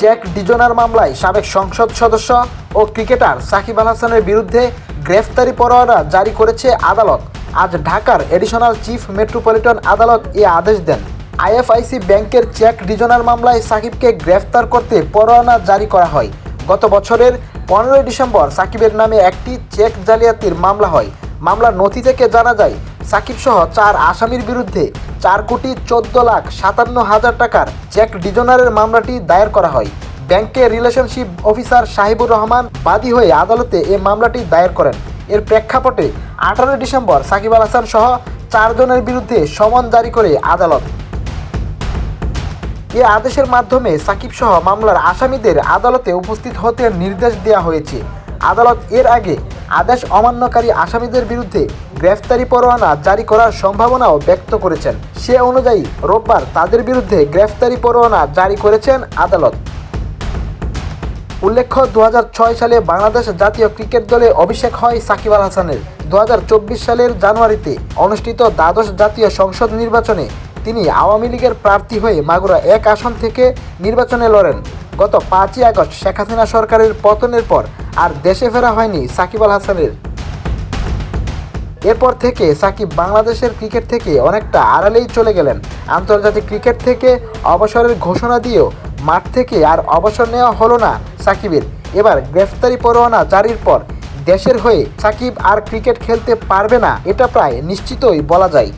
Check dishonour মামলায় সাবেক সংসদ সদস্য ও ক্রিকেটার সাকিব আল হাসানের বিরুদ্ধে গ্রেফতারি পরোয়ানা জারি করেছে আদালত। আজ ঢাকার এডিশনাল চিফ মেট্রোপলিটন আদালত এ আদেশ দেন। আইএফআইসি ব্যাংকের চেক ডিজনার মামলায় সাকিবকে গ্রেফতার করতে পরোয়ানা জারি করা হয়। গত বছরের 15 ডিসেম্বর সাকিবের নামে একটি চেক জালিয়াতির মামলা হয়। মামলার নথি থেকে জানা যায়, সাকিব সহ 4 আসামির বিরুদ্ধে 4,14,57,000 টাকার চেক ডিজনারের মামলাটি দায়ের করা হয়। ব্যাংকের রিলেশনশিপ অফিসার সাহিবুর রহমান বাদী হয়ে আদালতে এ মামলাটি দায়ের করেন। এর প্রেক্ষাপটে 18 ডিসেম্বর সাকিব আল হাসান সহ 4 জনের বিরুদ্ধে সমন জারি করে আদালত। এ আদেশের মাধ্যমে সাকিব সহ মামলার আসামিদের আদালতে উপস্থিত হতে নির্দেশ দেওয়া হয়েছে। আদালত এর আগে আদেশ অমান্যকারী আসামিদের বিরুদ্ধে গ্রেফতারি পরোয়ানা জারি করার সম্ভাবনাও ব্যক্ত করেছেন। সে অনুযায়ী রোববার তাদের বিরুদ্ধে গ্রেফতারি পরোয়ানা জারি করেছেন আদালত। উল্লেখ্য, 2006 সালে বাংলাদেশ জাতীয় ক্রিকেট দলে অভিষেক হয় সাকিব আল হাসানের। 2024 সালের জানুয়ারিতে অনুষ্ঠিত দ্বাদশ জাতীয় সংসদ নির্বাচনে তিনি আওয়ামী লীগের প্রার্থী হয়ে মাগুরা 1 আসন থেকে নির্বাচনে লড়েন। গত 5ই আগস্ট শেখ হাসিনা সরকারের পতনের পর আর দেশে ফেরা হয়নি সাকিব আল হাসানের। এরপর থেকে সাকিব বাংলাদেশের ক্রিকেট থেকে অনেকটা আড়ালেই চলে গেলেন। আন্তর্জাতিক ক্রিকেট থেকে অবসরের ঘোষণা দিয়েও মাঠ থেকে আর অবসর নেওয়া হলো না সাকিবের। এবার গ্রেফতারি পরোয়ানা জারির পর দেশের হয়ে সাকিব আর ক্রিকেট খেলতে পারবে না, এটা প্রায় নিশ্চিতই বলা যায়।